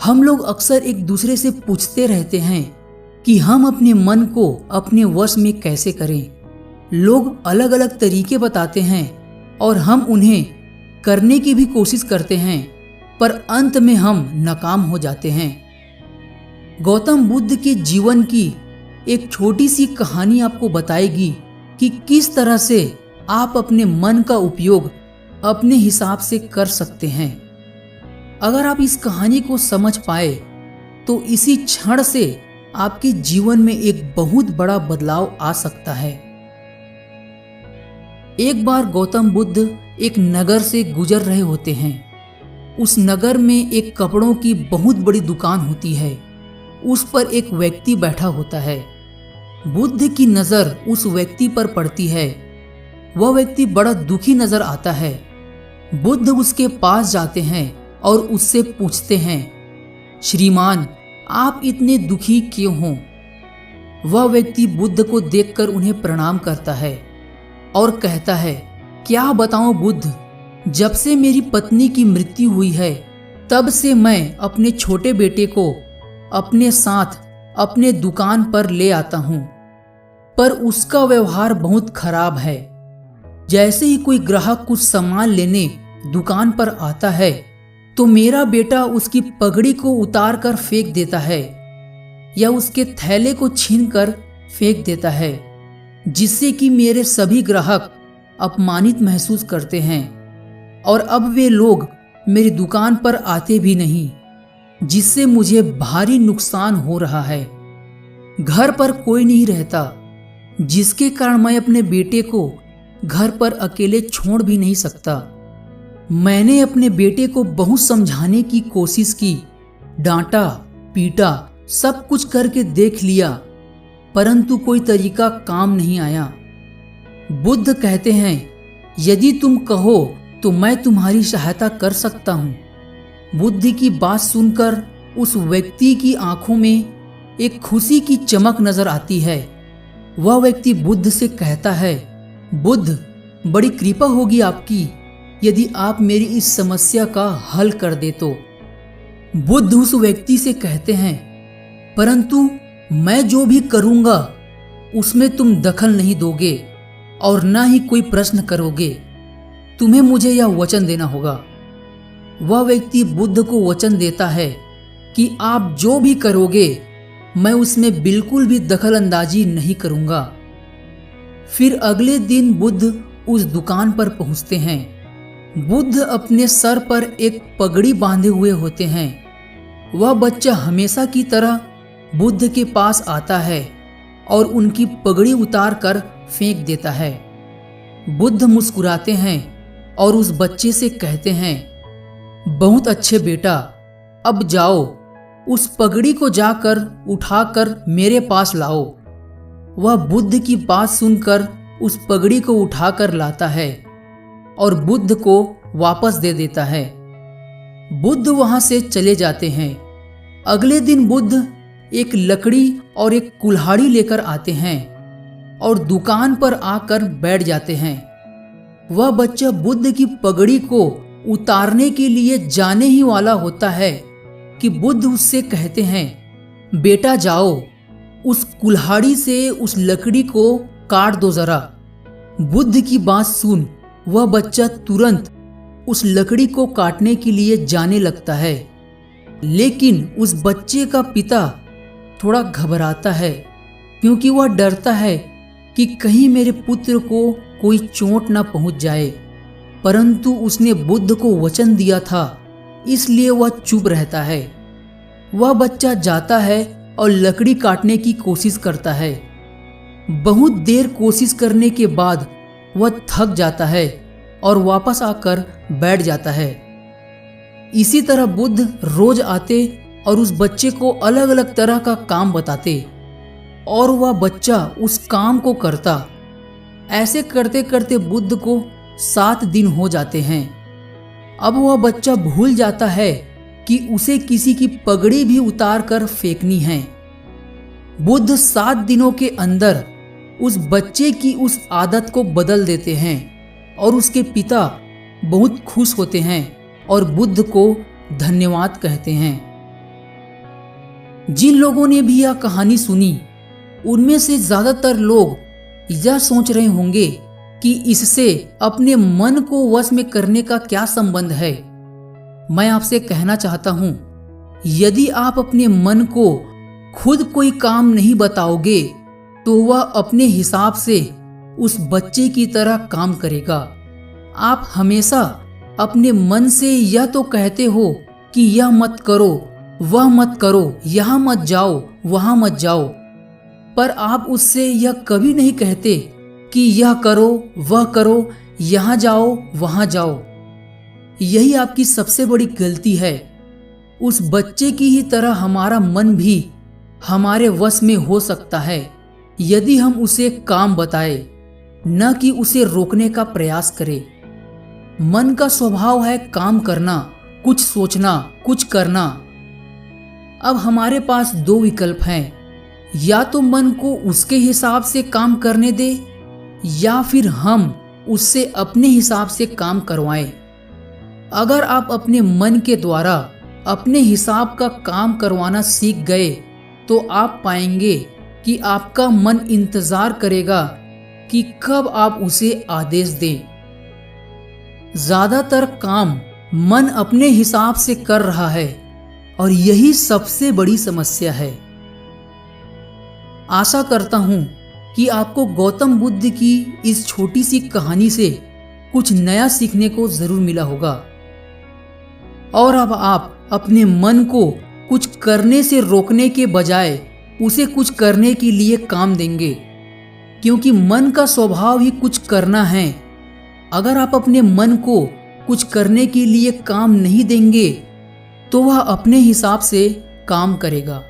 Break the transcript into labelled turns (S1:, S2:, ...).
S1: हम लोग अक्सर एक दूसरे से पूछते रहते हैं कि हम अपने मन को अपने वश में कैसे करें। लोग अलग अलग तरीके बताते हैं और हम उन्हें करने की भी कोशिश करते हैं, पर अंत में हम नाकाम हो जाते हैं। गौतम बुद्ध के जीवन की एक छोटी सी कहानी आपको बताएगी कि किस तरह से आप अपने मन का उपयोग अपने हिसाब से कर सकते हैं। अगर आप इस कहानी को समझ पाए तो इसी क्षण से आपके जीवन में एक बहुत बड़ा बदलाव आ सकता है। एक बार गौतम बुद्ध एक नगर से गुजर रहे होते हैं। उस नगर में एक कपड़ों की बहुत बड़ी दुकान होती है। उस पर एक व्यक्ति बैठा होता है। बुद्ध की नजर उस व्यक्ति पर पड़ती है। वह व्यक्ति बड़ा दुखी नजर आता है। बुद्ध उसके पास जाते हैं और उससे पूछते हैं, श्रीमान, आप इतने दुखी क्यों हो? वह व्यक्ति बुद्ध को देखकर उन्हें प्रणाम करता है और कहता है, क्या बताऊं बुद्ध, जब से मेरी पत्नी की मृत्यु हुई है तब से मैं अपने छोटे बेटे को अपने साथ अपने दुकान पर ले आता हूं, पर उसका व्यवहार बहुत खराब है। जैसे ही कोई ग्राहक कुछ सामान लेने दुकान पर आता है तो मेरा बेटा उसकी पगड़ी को उतार कर फेंक देता है या उसके थैले को छीन कर फेंक देता है, जिससे कि मेरे सभी ग्राहक अपमानित महसूस करते हैं और अब वे लोग मेरी दुकान पर आते भी नहीं, जिससे मुझे भारी नुकसान हो रहा है। घर पर कोई नहीं रहता, जिसके कारण मैं अपने बेटे को घर पर अकेले छोड़ भी नहीं सकता। मैंने अपने बेटे को बहुत समझाने की कोशिश की, डांटा पीटा, सब कुछ करके देख लिया, परंतु कोई तरीका काम नहीं आया। बुद्ध कहते हैं, यदि तुम कहो तो मैं तुम्हारी सहायता कर सकता हूं। बुद्ध की बात सुनकर उस व्यक्ति की आंखों में एक खुशी की चमक नजर आती है। वह व्यक्ति बुद्ध से कहता है, बुद्ध, बड़ी कृपा होगी आपकी यदि आप मेरी इस समस्या का हल कर दे तो। बुद्ध उस व्यक्ति से कहते हैं, परंतु मैं जो भी करूंगा उसमें तुम दखल नहीं दोगे और ना ही कोई प्रश्न करोगे। तुम्हें मुझे यह वचन देना होगा। वह व्यक्ति बुद्ध को वचन देता है कि आप जो भी करोगे मैं उसमें बिल्कुल भी दखल अंदाजी नहीं करूंगा। फिर अगले दिन बुद्ध उस दुकान पर पहुंचते हैं। बुद्ध अपने सर पर एक पगड़ी बांधे हुए होते हैं। वह बच्चा हमेशा की तरह बुद्ध के पास आता है और उनकी पगड़ी उतार कर फेंक देता है। बुद्ध मुस्कुराते हैं और उस बच्चे से कहते हैं, बहुत अच्छे बेटा, अब जाओ, उस पगड़ी को जाकर उठाकर मेरे पास लाओ। वह बुद्ध की बात सुनकर उस पगड़ी को उठाकर लाता है और बुद्ध को वापस दे देता है। बुद्ध वहां से चले जाते हैं। अगले दिन बुद्ध एक लकड़ी और एक कुल्हाड़ी लेकर आते हैं और दुकान पर आकर बैठ जाते हैं। वह बच्चा बुद्ध की पगड़ी को उतारने के लिए जाने ही वाला होता है कि बुद्ध उससे कहते हैं, बेटा जाओ, उस कुल्हाड़ी से उस लकड़ी को काट दो जरा। बुद्ध की बात सुन वह बच्चा तुरंत उस लकड़ी को काटने के लिए जाने लगता है, लेकिन उस बच्चे का पिता थोड़ा घबराता है क्योंकि वह डरता है कि कहीं मेरे पुत्र को कोई चोट ना पहुंच जाए, परंतु उसने बुद्ध को वचन दिया था, इसलिए वह चुप रहता है। वह बच्चा जाता है और लकड़ी काटने की कोशिश करता है। बहुत देर कोशिश करने के बाद वह थक जाता है और वापस आकर बैठ जाता है। इसी तरह बुद्ध रोज आते और उस बच्चे को अलग अलग तरह का काम बताते और वह बच्चा उस काम को करता। ऐसे करते करते बुद्ध को 7 दिन हो जाते हैं। अब वह बच्चा भूल जाता है कि उसे किसी की पगड़ी भी उतार कर फेंकनी है। बुद्ध 7 दिनों के अंदर उस बच्चे की उस आदत को बदल देते हैं और उसके पिता बहुत खुश होते हैं और बुद्ध को धन्यवाद कहते हैं। जिन लोगों ने भी यह कहानी सुनी उनमें से ज्यादातर लोग यह सोच रहे होंगे कि इससे अपने मन को वश में करने का क्या संबंध है। मैं आपसे कहना चाहता हूं, यदि आप अपने मन को खुद कोई काम नहीं बताओगे तो वह अपने हिसाब से उस बच्चे की तरह काम करेगा। आप हमेशा अपने मन से यह तो कहते हो कि यह मत करो, वह मत करो, यहाँ मत जाओ, वहां मत जाओ, पर आप उससे यह कभी नहीं कहते कि यह करो, वह करो, यहाँ जाओ, वहां जाओ। यही आपकी सबसे बड़ी गलती है। उस बच्चे की ही तरह हमारा मन भी हमारे वश में हो सकता है यदि हम उसे काम बताए, न कि उसे रोकने का प्रयास करें। मन का स्वभाव है काम करना, कुछ सोचना, कुछ करना। अब हमारे पास दो विकल्प हैं, या तो मन को उसके हिसाब से काम करने दे या फिर हम उससे अपने हिसाब से काम करवाएं। अगर आप अपने मन के द्वारा अपने हिसाब का काम करवाना सीख गए तो आप पाएंगे कि आपका मन इंतजार करेगा कि कब आप उसे आदेश दें। ज्यादातर काम मन अपने हिसाब से कर रहा है और यही सबसे बड़ी समस्या है। आशा करता हूं कि आपको गौतम बुद्ध की इस छोटी सी कहानी से कुछ नया सीखने को जरूर मिला होगा और अब आप अपने मन को कुछ करने से रोकने के बजाय उसे कुछ करने के लिए काम देंगे, क्योंकि मन का स्वभाव ही कुछ करना है। अगर आप अपने मन को कुछ करने के लिए काम नहीं देंगे तो वह अपने हिसाब से काम करेगा।